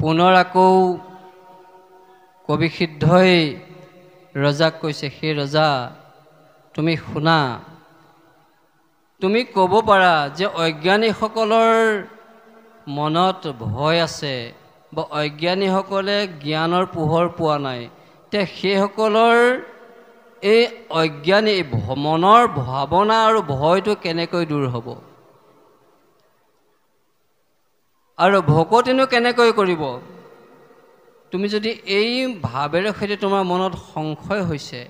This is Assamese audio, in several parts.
পুনৰ আকৌ কবি সিদ্ধই ৰজাক কৈছে, সেই ৰজা তুমি শুনা, তুমি ক'ব পাৰা যে অজ্ঞানীসকলৰ মনত ভয় আছে বা অজ্ঞানীসকলে জ্ঞানৰ পোহৰ পোৱা নাই, তে সেইসকলৰ এই অজ্ঞানী মনৰ ভাৱনা আৰু ভয়টো কেনেকৈ দূৰ হ'ব আৰু ভকতিনো কেনেকৈ কৰিব? তুমি যদি এই ভাৱেৰে সৈতে তোমাৰ মনত সংশয় হৈছে,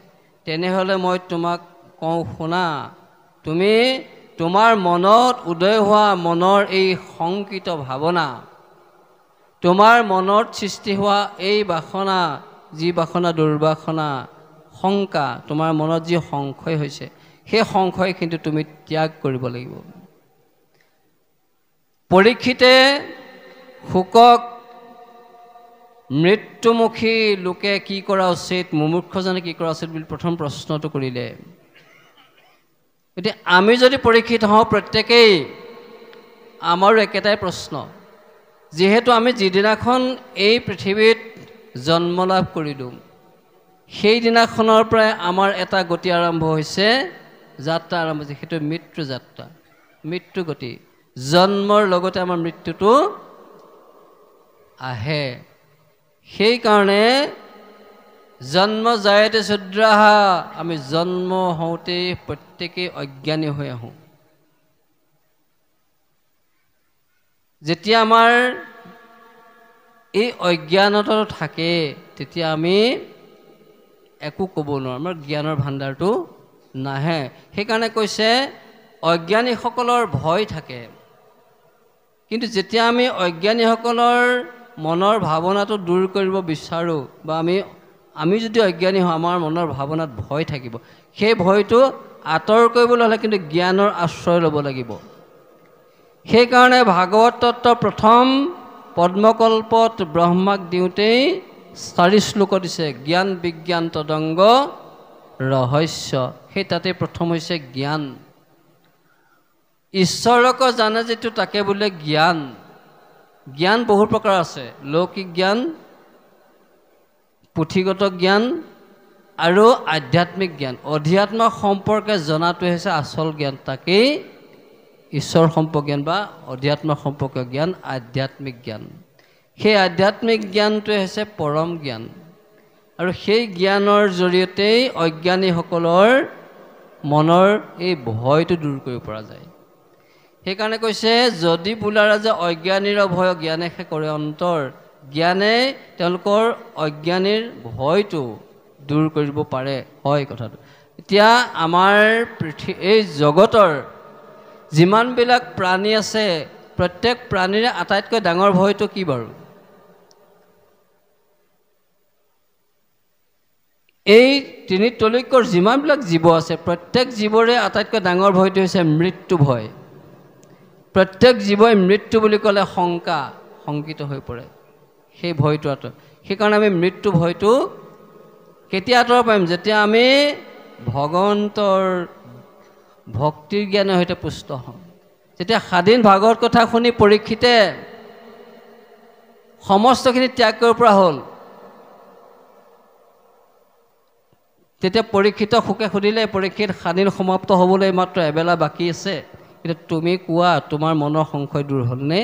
তেনেহ'লে মই তোমাক কওঁ শুনা, তুমি তোমাৰ মনত উদয় হোৱা মনৰ এই শংকিত ভাৱনা, তোমাৰ মনত সৃষ্টি হোৱা এই বাসনা, যি বাসনা দুৰ্বাসনা শংকা, তোমাৰ মনত যি সংশয় হৈছে, সেই সংশয় কিন্তু তুমি ত্যাগ কৰিব লাগিব। পৰীক্ষিতে শোকক মৃত্যুমুখী লোকে কি কৰা উচিত, মুমূৰ্ষজনে কি কৰা উচিত বুলি প্ৰথম প্ৰশ্নটো কৰিলে। এতিয়া আমি যদি পৰীক্ষিত হওঁ, প্ৰত্যেকেই আমাৰো একেটাই প্ৰশ্ন, যিহেতু আমি যিদিনাখন এই পৃথিৱীত জন্ম লাভ কৰিলোঁ, সেইদিনাখনৰ পৰাই আমাৰ এটা গতি আৰম্ভ হৈছে, যাত্ৰা আৰম্ভ হৈছে, সেইটো মৃত্যু যাত্ৰা, মৃত্যু গতি। জন্মৰ লগতে আমাৰ মৃত্যুটো আহে। সেইকাৰণে জন্ম জায়তে শূদ্ৰাহা, আমি জন্ম হওঁতেই প্ৰত্যেকেই অজ্ঞানী হৈ আহোঁ। যেতিয়া আমাৰ এই অজ্ঞানতা থাকে, তেতিয়া আমি একো ক'ব নোৱাৰোঁ, আমাৰ জ্ঞানৰ ভাণ্ডাৰটো নাহে। সেইকাৰণে কৈছে অজ্ঞানীসকলৰ ভয় থাকে, কিন্তু যেতিয়া আমি অজ্ঞানীসকলৰ মনৰ ভাৱনাটো দূৰ কৰিব বিচাৰোঁ, বা আমি যদি অজ্ঞানী হওঁ, আমাৰ মনৰ ভাৱনাত ভয় থাকিব, সেই ভয়টো আঁতৰ কৰিবলৈ হ'লে কিন্তু জ্ঞানৰ আশ্ৰয় ল'ব লাগিব। সেইকাৰণে ভাগৱত তত্ত্ব প্ৰথম পদ্মকল্পত ব্ৰহ্মাক দিওঁতেই 4 শ্লোক দিছে, জ্ঞান বিজ্ঞান তদংগ ৰহস্য। সেই তাতে প্ৰথম হৈছে জ্ঞান। ঈশ্বৰক জানে যিটো তাকে বোলে জ্ঞান। জ্ঞান বহুত প্ৰকাৰ আছে, লৌকিক জ্ঞান, পুথিগত জ্ঞান আৰু আধ্যাত্মিক জ্ঞান। অধ্যাত্ম সম্পৰ্কে জনাটোৱে হৈছে আচল জ্ঞান, তাকেই ঈশ্বৰ সম্পৰ্ক জ্ঞান বা অধ্যাত্ম সম্পৰ্কীয় জ্ঞান, আধ্যাত্মিক জ্ঞান। সেই আধ্যাত্মিক জ্ঞানটোৱে হৈছে পৰম জ্ঞান, আৰু সেই জ্ঞানৰ জৰিয়তেই অজ্ঞানীসকলৰ মনৰ এই ভয়টো দূৰ কৰিব পৰা যায়। সেইকাৰণে কৈছে, যদি বোলাৰা যে অজ্ঞানীৰ ভয় জ্ঞানেহে কৰে অন্তৰ, জ্ঞানে তেওঁলোকৰ অজ্ঞানীৰ ভয়টো দূৰ কৰিব পাৰে। হয় কথাটো। এতিয়া আমাৰ এই জগতৰ যিমানবিলাক প্ৰাণী আছে, প্ৰত্যেক প্ৰাণীৰে আটাইতকৈ ডাঙৰ ভয়টো কি বাৰু? এই তিনি তলৈকৰ যিমানবিলাক জীৱ আছে, প্ৰত্যেক জীৱৰে আটাইতকৈ ডাঙৰ ভয়টো হৈছে মৃত্যু ভয়। প্ৰত্যেক জীৱই মৃত্যু বুলি ক'লে শংকিত হৈ পৰে, সেই ভয়টো আঁতৰ। সেইকাৰণে আমি মৃত্যু ভয়টো কেতিয়া আঁতৰাব পাৰিম? যেতিয়া আমি ভগৱন্তৰ ভক্তিৰ জ্ঞানৰ সৈতে পুষ্ট হওঁ। যেতিয়া স্বাধীন ভাগৱত কথা শুনি পৰীক্ষিতে সমস্তখিনি ত্যাগ কৰিব পৰা হ'ল, তেতিয়া পৰীক্ষিত শোকে সুধিলে, পৰীক্ষিত স্বাধীন সমাপ্ত হ'বলৈ মাত্ৰ এবেলা বাকী আছে, কিন্তু তুমি কোৱা তোমাৰ মনৰ সংশয় দূৰ হ'লনে?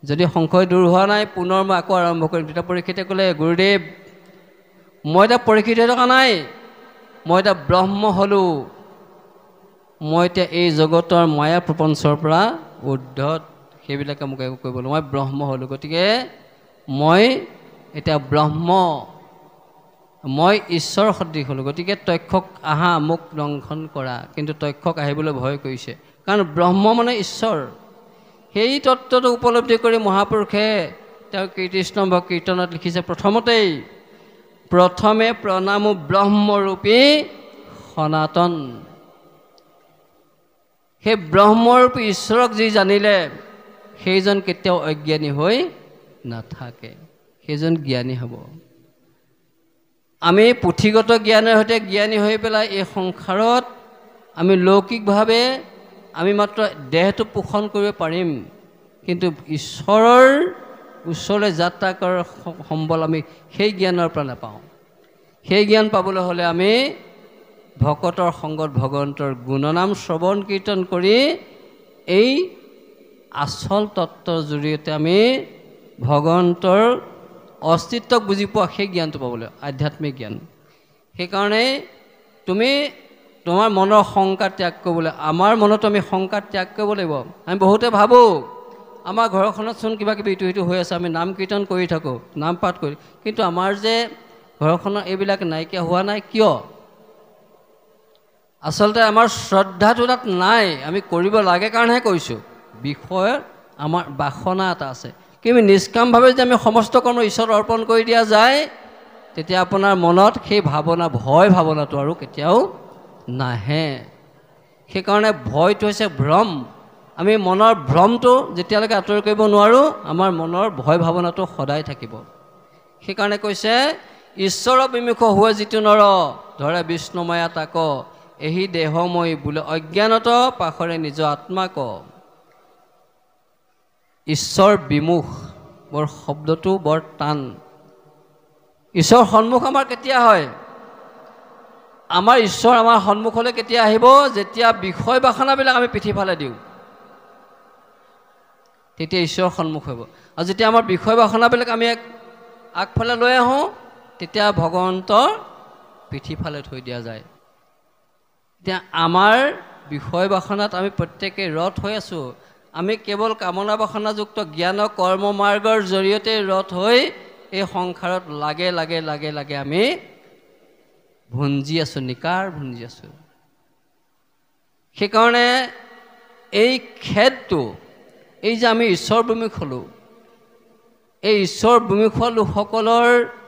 যদি সংশয় দূৰ হোৱা নাই, পুনৰ মই আকৌ আৰম্ভ কৰিম। তেতিয়া পৰীক্ষিতে ক'লে, গুৰুদেৱ মই এতিয়া পৰীক্ষিত হৈ থকা নাই, মই এতিয়া ব্ৰহ্ম হ'লোঁ, মই এতিয়া এই জগতৰ মায়া প্ৰপঞ্চৰ পৰা উৰ্ধত, সেইবিলাকে মোক একো কৰিব নোৱাৰে, মই ব্ৰহ্ম হ'লোঁ। গতিকে মই এতিয়া ব্ৰহ্ম, মই ঈশ্বৰ সদৃশ হ'লোঁ। গতিকে তক্ষক আহা মোক দংশন কৰা। কিন্তু তক্ষক আহিবলৈ ভয় কৰিছে, কাৰণ ব্ৰহ্ম মানে ঈশ্বৰ। সেই তত্ত্বটো উপলব্ধি কৰি মহাপুৰুষে তেওঁ কীৰ্তিস্তম্ভ কীৰ্তনত লিখিছে, প্ৰথমে প্ৰণামো ব্ৰহ্মৰূপী সনাতন। সেই ব্ৰহ্মৰূপী ঈশ্বৰক যি জানিলে, সেইজন কেতিয়াও অজ্ঞানী হৈ নাথাকে, সেইজন জ্ঞানী হ'ব। আমি পুথিগত জ্ঞানৰ সৈতে জ্ঞানী হৈ পেলাই এই সংসাৰত আমি লৌকিকভাৱে আমি মাত্ৰ দেহটো পোষণ কৰিব পাৰিম, কিন্তু ঈশ্বৰৰ ওচৰলৈ যাত্ৰা কৰাৰ সম্বল আমি সেই জ্ঞানৰ পৰা নাপাওঁ। সেই জ্ঞান পাবলৈ হ'লে আমি ভকতৰ সংগত ভগৱন্তৰ গুণনাম শ্ৰৱণ কীৰ্তন কৰি এই আচল তত্ত্বৰ জৰিয়তে আমি ভগৱন্তৰ অস্তিত্বক বুজি পোৱা সেই জ্ঞানটো পাবলৈ, আধ্যাত্মিক জ্ঞান। সেইকাৰণে তুমি তোমাৰ মনৰ শংকা ত্যাগ কৰিবলৈ, আমাৰ মনতো আমি শংকা ত্যাগ কৰিব লাগিব। আমি বহুতে ভাবোঁ আমাৰ ঘৰখনতচোন কিবা কিবি ইটো সিটো হৈ আছে, আমি নাম কীৰ্তন কৰি থাকোঁ, নাম পাঠ কৰি, কিন্তু আমাৰ যে ঘৰখনৰ এইবিলাক নাইকিয়া হোৱা নাই কিয়? আচলতে আমাৰ শ্ৰদ্ধাটো তাত নাই, আমি কৰিব লাগে কাৰণেহে কৰিছোঁ। বিষয় আমাৰ বাসনা এটা আছে, কিন্তু নিষ্কামভাৱে যদি আমি সমস্ত কৰ্ম ঈশ্বৰত অৰ্পণ কৰি দিয়া যায়, তেতিয়া আপোনাৰ মনত সেই ভাৱনা, ভয় ভাৱনাটো আৰু কেতিয়াও নাহে। সেইকাৰণে ভয়টো হৈছে ভ্ৰম। আমি মনৰ ভ্ৰমটো যেতিয়ালৈকে আঁতৰি কৰিব নোৱাৰোঁ, আমাৰ মনৰ ভয় ভাৱনাটো সদায় থাকিব। সেইকাৰণে কৈছে ঈশ্বৰ বিমুখ হোৱা যিটো নৰ, ধৰে বিষ্ণুময়া তাক, এহি দেহময়ী বোলে অজ্ঞানত পাশৰে নিজ আত্মাক। ঈশ্বৰ বিমুখ বৰ শব্দটো বৰ টান। ঈশ্বৰ সন্মুখ আমাৰ কেতিয়া হয়? আমাৰ ঈশ্বৰ আমাৰ সন্মুখলৈ কেতিয়া আহিব? যেতিয়া বিষয় বাসনাবিলাক আমি পিঠিফালে দিওঁ, তেতিয়া ঈশ্বৰ সন্মুখ হ'ব। আৰু যেতিয়া আমাৰ বিষয় বাসনাবিলাক আমি আগফালে লৈ আহোঁ, তেতিয়া ভগৱন্তৰ পিঠিফালে থৈ দিয়া যায়। এতিয়া আমাৰ বিষয় বাসনাত আমি প্ৰত্যেকে ৰথ হৈ আছোঁ। আমি কেৱল কামনা বাসনাযুক্ত জ্ঞান কৰ্ম মাৰ্গৰ জৰিয়তে ৰথ হৈ এই সংসাৰত লাগে লাগে লাগে লাগে আমি ভুঞ্জি আছোঁ, নিকাৰ ভুঞ্জি আছোঁ। সেইকাৰণে এই খেদটো, এই যে আমি ঈশ্বৰ বিমুখ হ'লোঁ, এই ঈশ্বৰ বিমুখ হোৱা লোকসকলৰ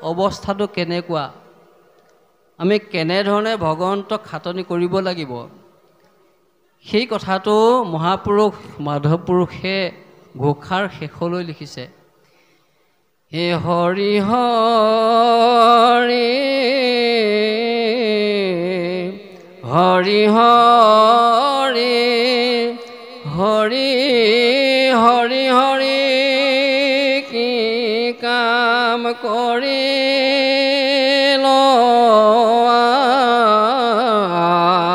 অৱস্থাটো কেনেকুৱা, আমি কেনেধৰণে ভগৱন্তক খাটনি কৰিব লাগিব, সেই কথাটো মহাপুৰুষ মাধৱ পুৰুষে ঘোষাৰ শেষলৈ লিখিছে। হে হৰি হৰি হৰি হৰি হৰি হৰি হৰি কি কাম কৰিল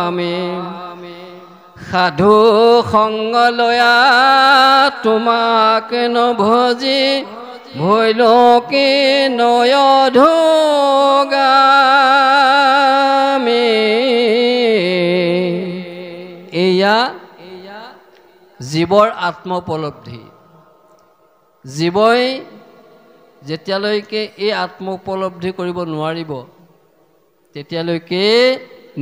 আমি, সাধু সংগ লয়া তোমাক নভজি ভৈলকে নয়ধোগামী। এয়া জীৱৰ আত্মোপলব্ধি। জীৱই যেতিয়ালৈকে এই আত্মোপলব্ধি কৰিব নোৱাৰিব, তেতিয়ালৈকে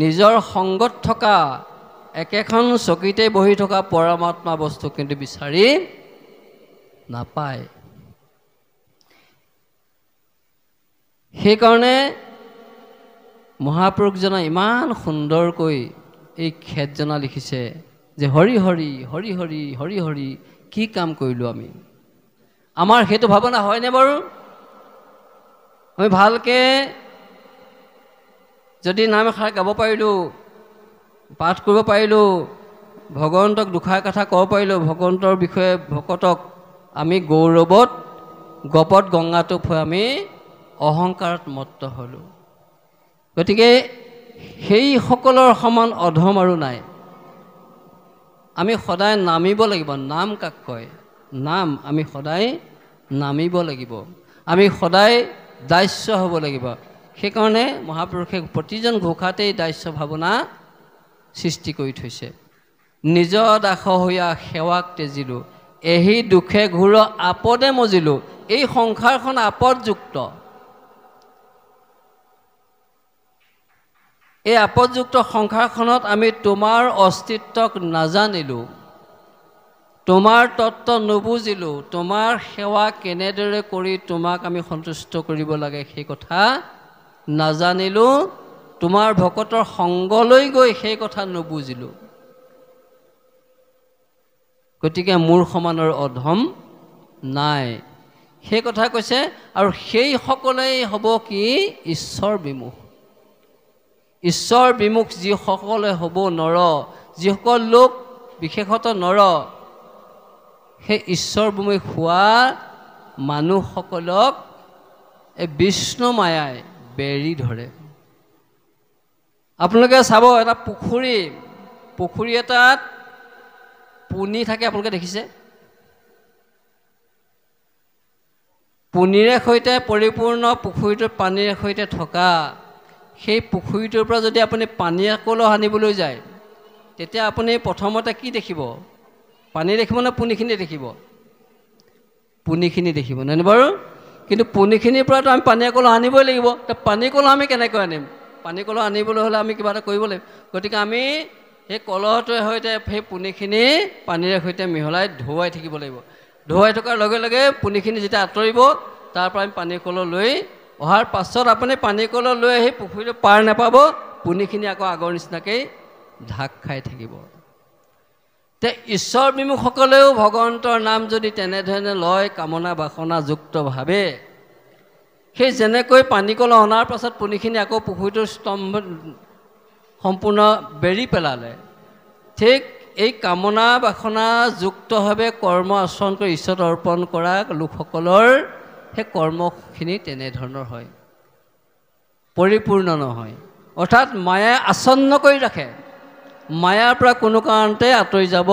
নিজৰ সংগত থকা একেখন চকীতে বহি থকা পৰমাত্মা বস্তু কিন্তু বিচাৰি নাপায়। সেইকাৰণে মহাপুৰুষজনে ইমান সুন্দৰকৈ এই খেদজনা লিখিছে যে হৰি হৰি হৰি হৰি হৰি হৰি কি কাম কৰিলোঁ আমি। আমাৰ সেইটো ভাৱনা হয়নে বাৰু? আমি ভালকৈ যদি নাম এষাৰ গাব পাৰিলোঁ, পাঠ কৰিব পাৰিলোঁ, ভগৱন্তক দুষাৰ কথা ক'ব পাৰিলোঁ, ভগৱন্তৰ বিষয়ে ভকতক আমি গৌৰৱত গপত গংগাটোপ হৈ আমি অহংকাৰত মত্ত হ'লোঁ। গতিকে সেইসকলৰ সমান অধম আৰু নাই। আমি সদায় নামিব লাগিব। নাম কাক কয়? নাম। আমি সদায় নামিব লাগিব, আমি সদায় দাস্য হ'ব লাগিব। সেইকাৰণে মহাপুৰুষে প্ৰতিজন ঘোষাতেই দাস্য ভাৱনা সৃষ্টি কৰি থৈছে। নিজ দাস হৈয়া সেৱাক তেজিলোঁ, এহি দুখে ঘূৰ আপদে মজিলোঁ। এই সংসাৰখন আপদযুক্ত। এই আপদযুক্ত সংসাৰখনত আমি তোমাৰ অস্তিত্বক নাজানিলোঁ, তোমাৰ তত্ত্ব নুবুজিলোঁ, তোমাৰ সেৱা কেনেদৰে কৰি তোমাক আমি সন্তুষ্ট কৰিব লাগে সেই কথা নাজানিলোঁ, তোমাৰ ভকতৰ সংগলৈ গৈ সেই কথা নুবুজিলোঁ। গতিকে মোৰ সমানৰ অধম নাই, সেই কথা কৈছে। আৰু সেইসকলেই হ'ব কি? ঈশ্বৰ বিমুখ। ঈশ্বৰ বিমুখ যিসকলে হ'ব নৰ, যিসকল লোক বিশেষত নৰ, সেই ঈশ্বৰ বিমুখ হোৱা মানুহসকলক এই বিষ্ণু মায়াই বেৰি ধৰে। আপোনালোকে চাব, এটা পুখুৰী এটাত পুনি থাকে, আপোনালোকে দেখিছে? পুনিৰে সৈতে পৰিপূৰ্ণ পুখুৰীটোত পানীৰে সৈতে থকা সেই পুখুৰীটোৰ পৰা যদি আপুনি পানী আকৌলৈ আনিবলৈ যায়, তেতিয়া আপুনি প্ৰথমতে কি দেখিব? পানী দেখিব নে পুনিখিনি দেখিব? পুনিখিনি দেখিব, নহয়নে বাৰু? কিন্তু পুনিখিনিৰ পৰাতো আমি পানী আকৌলৈ আনিবই লাগিব। পানী কলহ আমি কেনেকৈ আনিম? পানী কলহ আনিবলৈ হ'লে আমি কিবা এটা কৰিব লাগিব। গতিকে আমি সেই কলহটোৰ সৈতে সেই পুনিখিনি পানীৰে সৈতে মিহলাই ধুৱাই থাকিব লাগিব। ধুৱাই থকাৰ লগে লগে পুনিখিনি যেতিয়া আঁতৰিব, তাৰ পৰা আমি পানী কলহ লৈ অহাৰ পাছত আপুনি পানী কলহ লৈ আহি পুখুৰীটো পাৰ নাপাব, পুনিখিনি আকৌ আগৰ নিচিনাকৈ ঢাক খাই থাকিব। তে ঈশ্বৰ বিমুখসকলেও ভগৱন্তৰ নাম যদি তেনেধৰণে লয় কামনা বাসনাযুক্তভাৱে, সেই যেনেকৈ পানী কলহ অনাৰ পাছত পুনিখিনি আকৌ পুখুৰীটোৰ স্তম্ভ সম্পূৰ্ণ বেৰি পেলালে, ঠিক এই কামনা বাসনাযুক্তভাৱে কৰ্ম আচৰণ কৰি ঈশ্বৰত অৰ্পণ কৰা লোকসকলৰ সেই কৰ্মখিনি তেনেধৰণৰ হয়, পৰিপূৰ্ণ নহয়। অৰ্থাৎ মায়াই আচ্ছন্ন কৰি ৰাখে, মায়াৰ পৰা কোনো কাৰণতে আঁতৰি যাব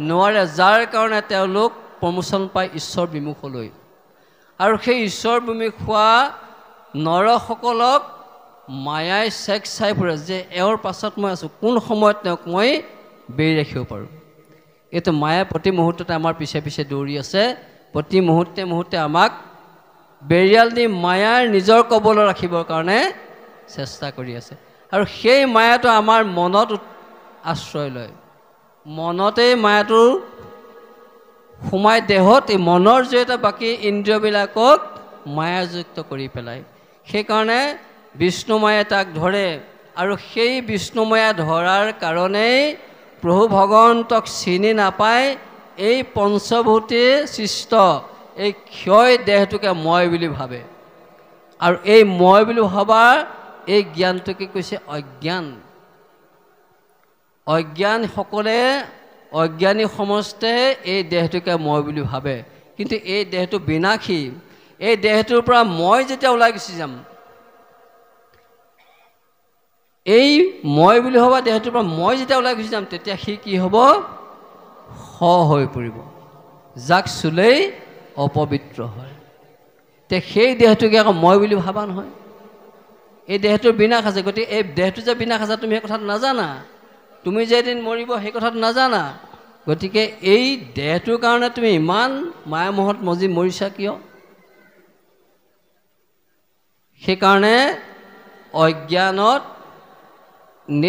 নোৱাৰে, যাৰ কাৰণে তেওঁলোক প্ৰমোচন পায় ঈশ্বৰ বিমুখলৈ। আৰু সেই ঈশ্বৰ বিমুখ হোৱা নৰসকলক মায়াই চেক চাই ফুৰে যে এওঁৰ পাছত মই আছোঁ, কোন সময়ত তেওঁক মই বেৰি ৰাখিব পাৰোঁ। এইটো মায়াই প্ৰতি মুহূৰ্ততে আমাৰ পিছে পিছে দৌৰি আছে, প্ৰতি মুহূৰ্তে মুহূৰ্তে আমাক বেৰিয়াল দি মায়াৰ নিজৰ কবলত ৰাখিবৰ কাৰণে চেষ্টা কৰি আছে। আৰু সেই মায়াটো আমাৰ মনত আশ্ৰয় লয়, মনতেই মায়াটো সোমাই দেহত, এই মনৰ জৰিয়তে বাকী ইন্দ্ৰিয়বিলাকক মায়াযুক্ত কৰি পেলায়। সেইকাৰণে বিষ্ণুমায়ে তাক ধৰে, আৰু সেই বিষ্ণুমায়া ধৰাৰ কাৰণেই প্ৰভু ভগৱন্তক চিনি নাপায় এই পঞ্চভূতি সৃষ্ট এই ক্ষয় দেহটোকে মই বুলি ভাবে। আৰু এই মই বুলি ভবাৰ এই জ্ঞানটোকে কৈছে অজ্ঞান। অজ্ঞানসকলে, অজ্ঞানী সমস্তে এই দেহটোকে মই বুলি ভাবে, কিন্তু এই দেহটো বিনাশী। এই দেহটোৰ পৰা মই যেতিয়া ওলাই গুচি যাম, এই মই বুলি ভবা দেহটোৰ পৰা মই যেতিয়া ওলাই গুচি যাম, তেতিয়া সি কি হ'ব? হৈ পৰিব, যাক চুলেই অপবিত্ৰ হয়। তে সেই দেহটোকে আকৌ মই বুলি ভাবা নহয়, এই দেহটোৰ বিনাশ আছে। গতিকে এই দেহটো যে বিনাশ আছে তুমি সেই কথাটো নাজানা, তুমি যে এদিন মৰিব সেই কথাটো নাজানা। গতিকে এই দেহটোৰ কাৰণে তুমি ইমান মায়ামোহত মৰিছা কিয়? সেইকাৰণে অজ্ঞানত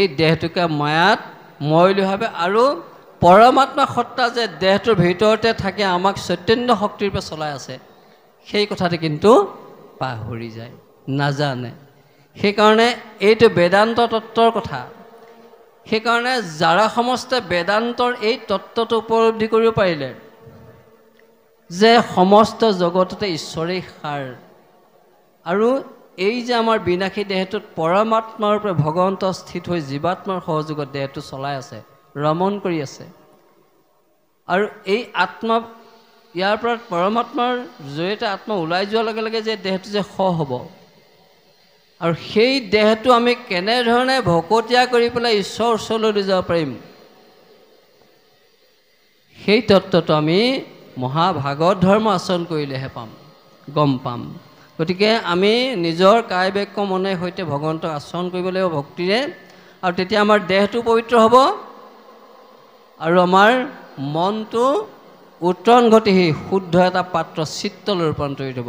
এই দেহটোকে মায়াত মই বুলি ভাবে, আৰু পৰমাত্মা সত্তা যে দেহটোৰ ভিতৰতে থাকে আমাক চৈতন্য শক্তিৰ পৰা চলাই আছে, সেই কথাটো কিন্তু পাহৰি যায়, নাজানে। সেইকাৰণে এইটো বেদান্ত তত্ত্বৰ কথা। সেইকাৰণে যাৰা সমস্তে বেদান্তৰ এই তত্ত্বটো উপলব্ধি কৰিব পাৰিলে যে সমস্ত জগততে ঈশ্বৰেই সাৰ, আৰু এই যে আমাৰ বিনাশী দেহটোত পৰমাত্মাৰ পৰা ভগৱন্ত স্থিত হৈ জীৱাত্মাৰ সহযোগত দেহটো চলাই আছে, ৰমণ কৰি আছে। আৰু এই আত্মা, ইয়াৰ পৰা পৰমাত্মাৰ জৰিয়তে আত্মা ওলাই যোৱাৰ লগে লগে যে দেহটো যে হ'ব, আৰু সেই দেহটো আমি কেনেধৰণে ভকতীয়া কৰি পেলাই ঈশ্বৰৰ ওচৰলৈ লৈ যাব পাৰিম, সেই তত্ত্বটো আমি মহাভাগৱত ধৰ্ম আচৰণ কৰিলেহে পাম, গম পাম। গতিকে আমি নিজৰ কায় বাক্য মনে সৈতে ভগৱন্তক আচৰণ কৰিব লাগিব ভক্তিৰে, আৰু তেতিয়া আমাৰ দেহটো পবিত্ৰ হ'ব, আৰু আমাৰ মনটো উত্তৰণ ঘটি সেই শুদ্ধ এটা পাত্ৰ চিত্তলৈ ৰূপান্তৰিত হ'ব,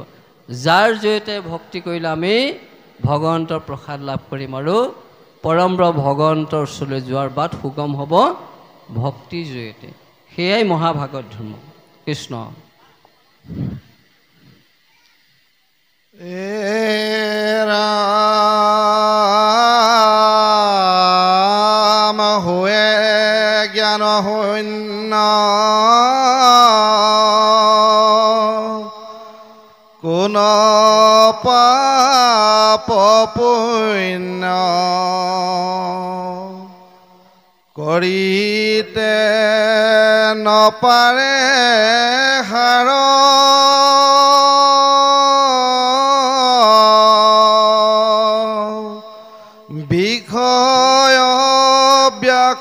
যাৰ জৰিয়তে ভক্তি কৰিলে আমি ভগৱন্তৰ প্ৰসাদ লাভ কৰিম, আৰু পৰমব্ৰহ্ম ভগৱন্তৰ ওচৰলৈ যোৱাৰ বাট সুগম হ'ব ভক্তিৰ জৰিয়তে। সেয়াই মহাভাগৱত ধৰ্ম। কৃষ্ণ। ৰাম হোৱে জ্ঞান শূন্য, কোন পাপ পুণ্য কৰিতে নপাৰে সাৰ,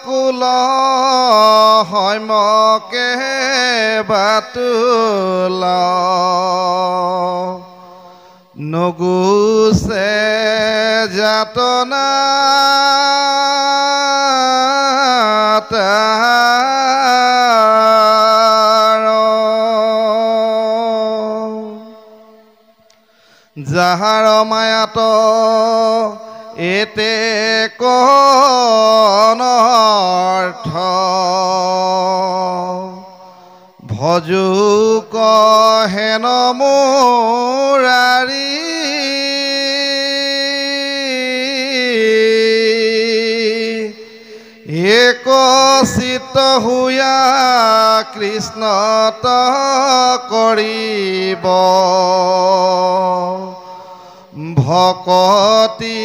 কুল হয়মকে বাতুল নগুছে যাতনা যাহাৰ মায়াত এতে কনৰ্থ ভজু কহেন মুৰাৰী এক চিত হুয়া কৃষ্ণত কৰিব ভকতি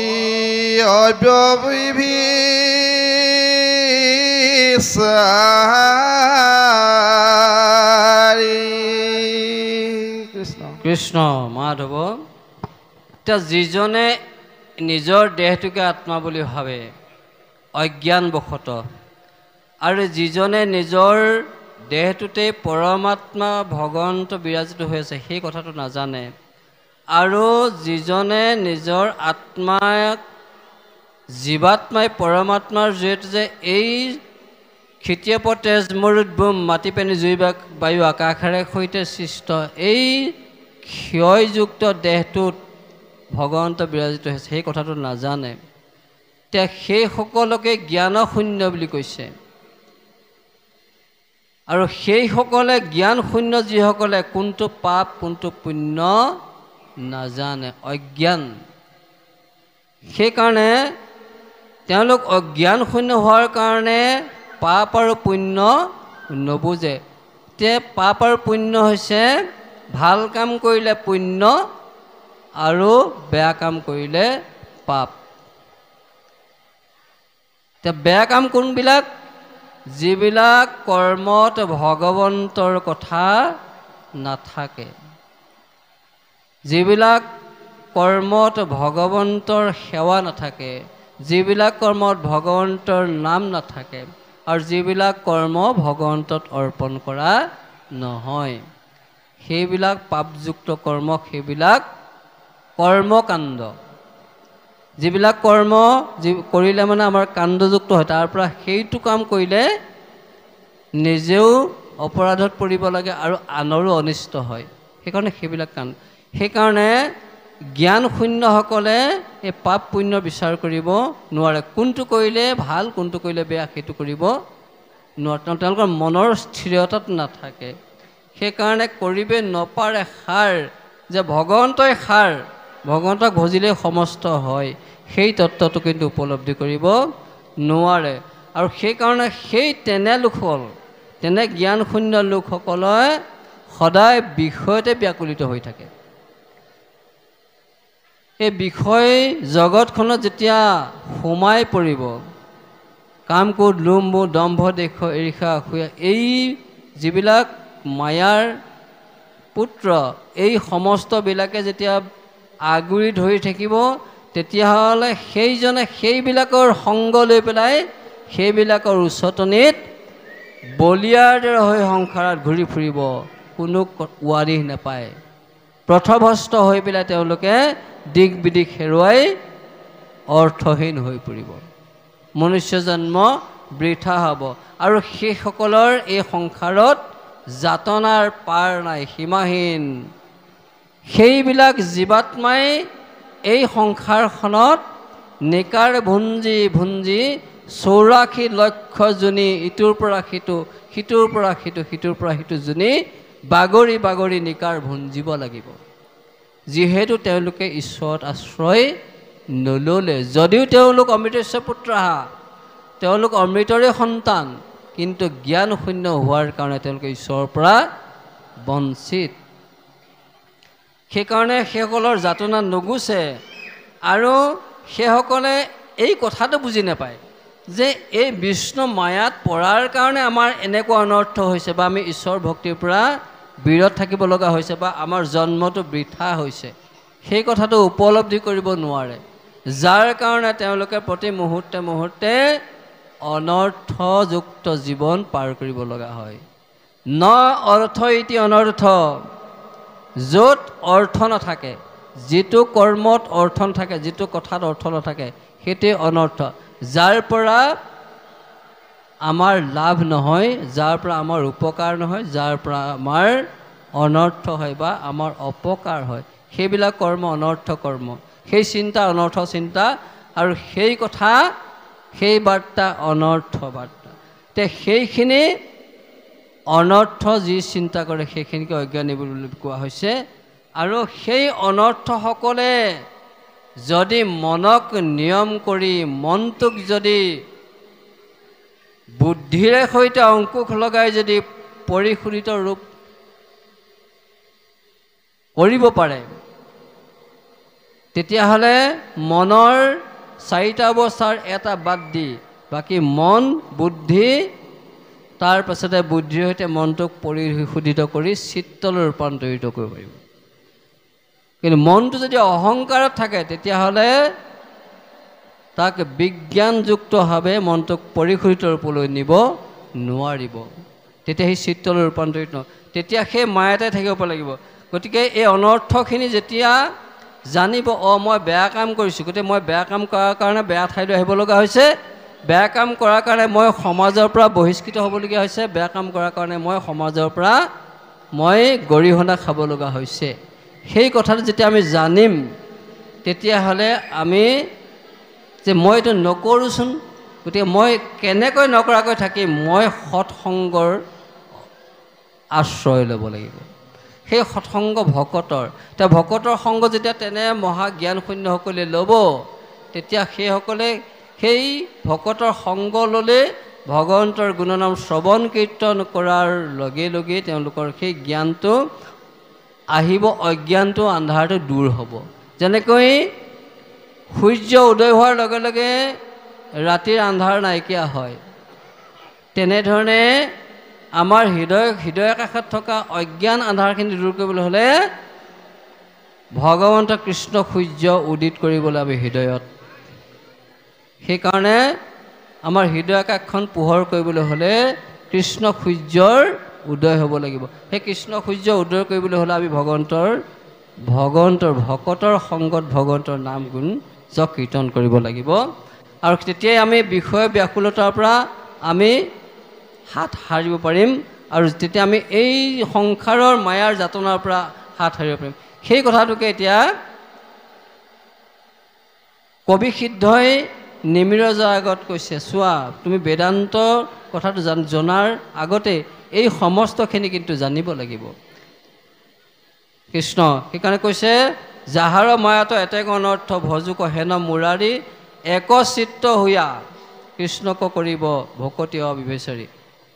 অব্যভিচাৰী কৃষ্ণ কৃষ্ণ মাধৱ। এতিয়া যিজনে নিজৰ দেহটোকে আত্মা বুলি ভাবে অজ্ঞানবশতঃ, আৰু যিজনে নিজৰ দেহটোতে পৰমাত্মা ভগৱন্ত বিৰাজিত হৈ আছে সেই কথাটো নাজানে, আৰু যিজনে নিজৰ আত্মাক জীৱাত্মাই পৰমাত্মাৰ জৰিয়তে যে এই ক্ষিতিয়প তেজ মৰুত বোম মাটি পানী জুই বায়ু আকাশেৰে সৈতে সৃষ্ট এই ক্ষয়যুক্ত দেহটোত ভগৱন্ত বিৰাজিত হৈছে সেই কথাটো নাজানে, এতিয়া সেইসকলকে জ্ঞানশূন্য বুলি কৈছে। আৰু সেইসকলে জ্ঞানশূন্য যিসকলে কোনটো পাপ কোনটো পুণ্য নাজানে, অজ্ঞান। সেইকাৰণে তেওঁলোক অজ্ঞানশূন্য হোৱাৰ কাৰণে পাপ আৰু পুণ্য নুবুজে। এতিয়া পাপ আৰু পুণ্য হৈছে ভাল কাম কৰিলে পুণ্য আৰু বেয়া কাম কৰিলে পাপ। এতিয়া বেয়া কাম কোনবিলাক? যিবিলাক কৰ্মত ভগৱন্তৰ কথা নাথাকে, যিবিলাক কৰ্মত ভগৱন্তৰ সেৱা নাথাকে, যিবিলাক কৰ্মত ভগৱন্তৰ নাম নাথাকে, আৰু যিবিলাক কৰ্ম ভগৱন্তত অৰ্পণ কৰা নহয়, সেইবিলাক পাপযুক্ত কৰ্ম, সেইবিলাক কৰ্মকাণ্ড। যিবিলাক কৰ্ম কৰিলে মানে আমাৰ কাণ্ডযুক্ত হয়, তাৰ পৰা সেইটো কাম কৰিলে নিজেও অপৰাধত পৰিব লাগে আৰু আনৰো অনিষ্ট হয়, সেইকাৰণে সেইবিলাক কাণ্ড। সেইকাৰণে জ্ঞানশূন্যসকলে এই পাপ পুণ্য বিচাৰ কৰিব নোৱাৰে, কোনটো কৰিলে ভাল কোনটো কৰিলে বেয়া সেইটো কৰিব নোৱাৰে, তেওঁলোকৰ মনৰ স্থিৰতাত নাথাকে। সেইকাৰণে কৰিবে নপাৰে সাৰ, যে ভগৱন্তই সাৰ, ভগৱন্তক ভজিলেই সমস্ত হয়, সেই তত্ত্বটো কিন্তু উপলব্ধি কৰিব নোৱাৰে। আৰু সেইকাৰণে সেই তেনে লোকসকল, তেনে জ্ঞানশূন্য লোকসকলে সদায় বিষয়তে ব্যাকুলিত হৈ থাকে। এই বিষয় জগতখনত যেতিয়া সোমাই পৰিব, কাম ক্ৰোধ লোভ মোহ দম্ভ দেশ ঈৰ্ষা অসূয়া, এই যিবিলাক মায়াৰ পুত্ৰ, এই সমস্তবিলাকে যেতিয়া আগুৰি ধৰি থাকিব, তেতিয়াহ'লে সেইজনে সেইবিলাকৰ সংগ লৈ পেলাই সেইবিলাকৰ উচতনিত বলিয়াৰ দৰে হৈ সংসাৰত ঘূৰি ফুৰিব, কোনো উৱাদিহ নাপায়। পথভ্ৰষ্ট হৈ পেলাই তেওঁলোকে দিশ বিদিশ হেৰুৱাই অৰ্থহীন হৈ পৰিব, মনুষ্য জন্ম বৃথা হ'ব। আৰু সেইসকলৰ এই সংসাৰত যাতনাৰ পাৰ নাই, সীমাহীন। সেইবিলাক জীৱাত্মাই এই সংসাৰখনত নিকাৰ ভুঞ্জি ভুঞ্জি 84 লক্ষ জনী ইটোৰ পৰা সিটো, সিটোৰ পৰা সিটো, সিটোৰ পৰা সিটো জনী বাগৰি বাগৰি নিকাৰ ভুঞ্জিব লাগিব, যিহেতু তেওঁলোকে ঈশ্বৰত আশ্ৰয় নল'লে। যদিও তেওঁলোক অমৃতেশ্বৰ পুত্ৰ, তেওঁলোক অমৃতৰে সন্তান, কিন্তু জ্ঞান শূন্য হোৱাৰ কাৰণে তেওঁলোকে ঈশ্বৰৰ পৰা বঞ্চিত। সেইকাৰণে সেইসকলৰ যাতনা নুগুচে, আৰু সেইসকলে এই কথাটো বুজি নাপায় যে এই বিষ্ণু মায়াত পৰাৰ কাৰণে আমাৰ এনেকুৱা অনৰ্থ হৈছে, বা আমি ঈশ্বৰ ভক্তিৰ পৰা বিৰত থাকিব লগা হৈছে, বা আমাৰ জন্মটো বৃথা হৈছে। সেই কথাটো উপলব্ধি কৰিব নোৱাৰে, যাৰ কাৰণে তেওঁলোকে প্ৰতি মুহূৰ্তে মুহূৰ্তে অনৰ্থযুক্ত জীৱন পাৰ কৰিব লগা হয়। ন অৰ্থ ইতি অনৰ্থ, য'ত অৰ্থ নাথাকে, যিটো কৰ্মত অৰ্থ নাথাকে, যিটো কথাত অৰ্থ নাথাকে, সেইটোৱে অনৰ্থ। যাৰ পৰা আমাৰ লাভ নহয়, যাৰ পৰা আমাৰ উপকাৰ নহয়, যাৰ পৰা আমাৰ অনৰ্থ হয় বা আমাৰ অপকাৰ হয়, সেইবিলাক কৰ্ম অনৰ্থ কৰ্ম, সেই চিন্তা অনৰ্থ চিন্তা, আৰু সেই কথা, সেই বাৰ্তা অনৰ্থ বাৰ্তা। তে সেইখিনি অনৰ্থ যি চিন্তা কৰে সেইখিনিকে অজ্ঞানী বুলি কোৱা হৈছে। আৰু সেই অনৰ্থসকলে যদি মনক নিয়ম কৰি, মনটোক যদি বুদ্ধিৰে সৈতে অংকুশ লগাই যদি পৰিশোধিত ৰূপ কৰিব পাৰে, তেতিয়াহ'লে মনৰ চাৰিটা অৱস্থাৰ এটা বাদ দি বাকী মন, বুদ্ধি, তাৰ পাছতে বুদ্ধিৰ সৈতে মনটোক পৰিশোধিত কৰি চিত্তলৈ ৰূপান্তৰিত কৰিব পাৰিব। কিন্তু মনটো যদি অহংকাৰত থাকে, তেতিয়াহ'লে তাক বিজ্ঞানযুক্তভাৱে মনটোক পৰিশোধিত ৰূপলৈ নিব নোৱাৰিব। তেতিয়া সেই চিত্তলৈ ৰূপান্তৰিত নহয়, তেতিয়া সেই মায়াতে থাকিব লাগিব। গতিকে এই অনৰ্থখিনি যেতিয়া জানিব, মই বেয়া কাম কৰিছোঁ, গতিকে মই বেয়া কাম কৰাৰ কাৰণে বেয়া ঠাইলৈ আহিব লগা হৈছে, বেয়া কাম কৰাৰ কাৰণে মই সমাজৰ পৰা বহিষ্কৃত হ'বলগীয়া হৈছে, বেয়া কাম কৰাৰ কাৰণে মই সমাজৰ পৰা গৰিহণা খাব লগা হৈছে, সেই কথাটো যেতিয়া আমি জানিম, তেতিয়াহ'লে আমি যে মই এইটো নকৰোঁচোন, গতিকে মই কেনেকৈ নকৰাকৈ থাকিম, মই সৎসংগৰ আশ্ৰয় ল'ব লাগিব। সেই সৎসংগ ভকতৰ, এতিয়া ভকতৰ সংগ যেতিয়া তেনে মহাজ্ঞানশূন্যসকলে ল'ব, তেতিয়া সেইসকলে সেই ভকতৰ সংগ ল'লে ভগৱন্তৰ গুণনাম শ্ৰৱণ কীৰ্তন কৰাৰ লগে লগে তেওঁলোকৰ সেই জ্ঞানটো আহিব, অজ্ঞানটো আন্ধাৰটো দূৰ হ'ব। যেনেকৈ সূৰ্য উদয় হোৱাৰ লগে লগে ৰাতিৰ আন্ধাৰ নাইকিয়া হয়, তেনেধৰণে আমাৰ হৃদয়াকাশত থকা অজ্ঞান আন্ধাৰখিনি দূৰ কৰিবলৈ হ'লে ভগৱন্ত কৃষ্ণ সূৰ্য উদিত কৰিবলৈ আমি হৃদয়ত, সেইকাৰণে আমাৰ হৃদয়াকাশখন পোহৰ কৰিবলৈ হ'লে কৃষ্ণ সূৰ্যৰ উদয় হ'ব লাগিব। সেই কৃষ্ণ সূৰ্য উদয় কৰিবলৈ হ'লে আমি ভগৱন্তৰ ভকতৰ সংগত ভগৱন্তৰ নাম গুণ কীৰ্তন কৰিব লাগিব। আৰু তেতিয়াই আমি বিষয় ব্যাকুলতাৰ পৰা আমি হাত সাৰিব পাৰিম, আৰু তেতিয়া আমি এই সংসাৰৰ মায়াৰ যাতনাৰ পৰা হাত সাৰিব পাৰিম। সেই কথাটোকে এতিয়া কবি সিদ্ধই নিমিৰজাৰ আগত কৈছে, চোৱা তুমি বেদান্ত কথাটো জনাৰ আগতে এই সমস্তখিনি কিন্তু জানিব লাগিব। কৃষ্ণ সেইকাৰণে কৈছে, যাহাৰ মায়াতো এতেক অনৰ্থ ভজুক হেন মুৰাৰী, একচিত্ত হৈয়া কৃষ্ণক কৰিব ভকতি অবিবেচাৰী।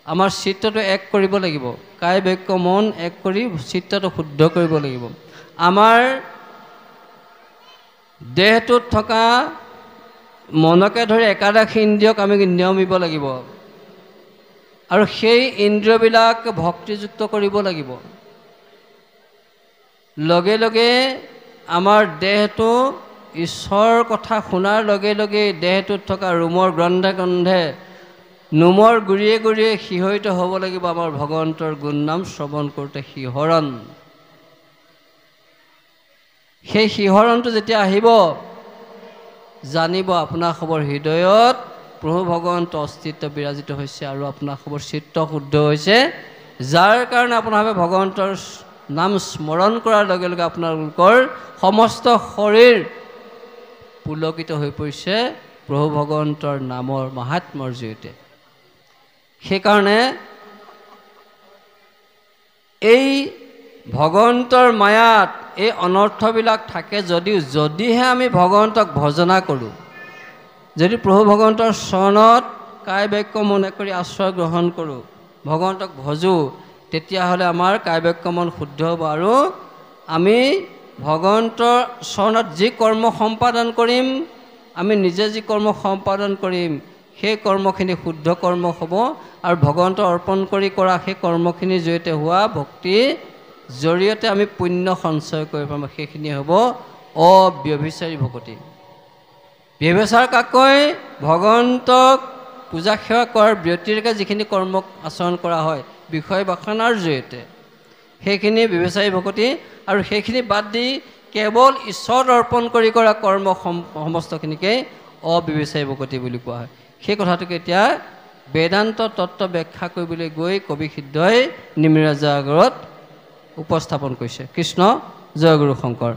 আমাৰ চিত্তটো এক কৰিব লাগিব, কায় বাক্য মন এক কৰি চিত্তটো শুদ্ধ কৰিব লাগিব। আমাৰ দেহটোত থকা মনকে ধৰি একাদশ ইন্দ্ৰিয়ক আমি নিয়মিব লাগিব, আৰু সেই ইন্দ্ৰিয়বিলাক ভক্তিযুক্ত কৰিব লাগিব। লগে লগে আমাৰ দেহটো ঈশ্বৰৰ কথা শুনাৰ লগে লগে দেহটোত থকা ৰোমৰ গ্ৰন্থে গ্ৰন্থে, নোমৰ গুৰিয়ে গুৰিয়ে শিহৰিত হ'ব লাগিব আমাৰ ভগৱন্তৰ গুণ নাম শ্ৰৱণ কৰোঁতে শিহৰণ। সেই শিহৰণটো যেতিয়া আহিব, জানিব আপোনাৰ খবৰ হৃদয়ত প্ৰভু ভগৱন্ত অস্তিত্ব বিৰাজিত হৈছে, আৰু আপোনাৰ খবৰ চিত্ত শুদ্ধ হৈছে, যাৰ কাৰণে আপোনালোকে ভগৱন্তৰ নাম স্মৰণ কৰাৰ লগে লগে আপোনালোকৰ সমস্ত শৰীৰ পুলকিত হৈ পৰিছে প্ৰভু ভগৱন্তৰ নামৰ মাহাত্ম্যৰ জৰিয়তে। সেইকাৰণে এই ভগৱন্তৰ মায়াত এই অনৰ্থবিলাক থাকে যদিহে আমি ভগৱন্তক ভজনা কৰোঁ, যদি প্ৰভু ভগৱন্তৰ চৰণত কায় বাক্য মনে কৰি আশ্ৰয় গ্ৰহণ কৰোঁ, ভগৱন্তক ভজোঁ, তেতিয়াহ'লে আমাৰ কায় বাক্য মন শুদ্ধ হ'ব, আৰু আমি ভগৱন্তৰ চৰণত যি কৰ্ম সম্পাদন কৰিম, আমি নিজে যি কৰ্ম সম্পাদন কৰিম, সেই কৰ্মখিনি শুদ্ধ কৰ্ম হ'ব, আৰু ভগৱন্ত অৰ্পণ কৰি কৰা সেই কৰ্মখিনিৰ জৰিয়তে হোৱা ভক্তিৰ জৰিয়তে আমি পুণ্য সঞ্চয় কৰিব পাৰিম। সেইখিনি হ'ব অব্যভিচাৰী ভকতি। ব্যভিচাৰ কাকৈ ভগৱন্তক পূজা সেৱা কৰাৰ ব্যতিৰেকে যিখিনি কৰ্ম আচৰণ কৰা হয় বিষয় বাসনাৰ জৰিয়তে, সেইখিনি ব্যৱচায়ী ভকতি। আৰু সেইখিনি বাদ দি কেৱল ঈশ্বৰ অৰ্পণ কৰি কৰা কৰ্ম সমস্তখিনিকেই অব্যৱচায়ী ভকতি বুলি কোৱা হয়। সেই কথাটোকে এতিয়া বেদান্ত তত্ত্ব ব্যাখ্যা কৰিবলৈ গৈ কবি সিদ্ধই নিমিৰাজৰ আগত উপস্থাপন কৰিছে। কৃষ্ণ জয়গুৰু শংকৰ।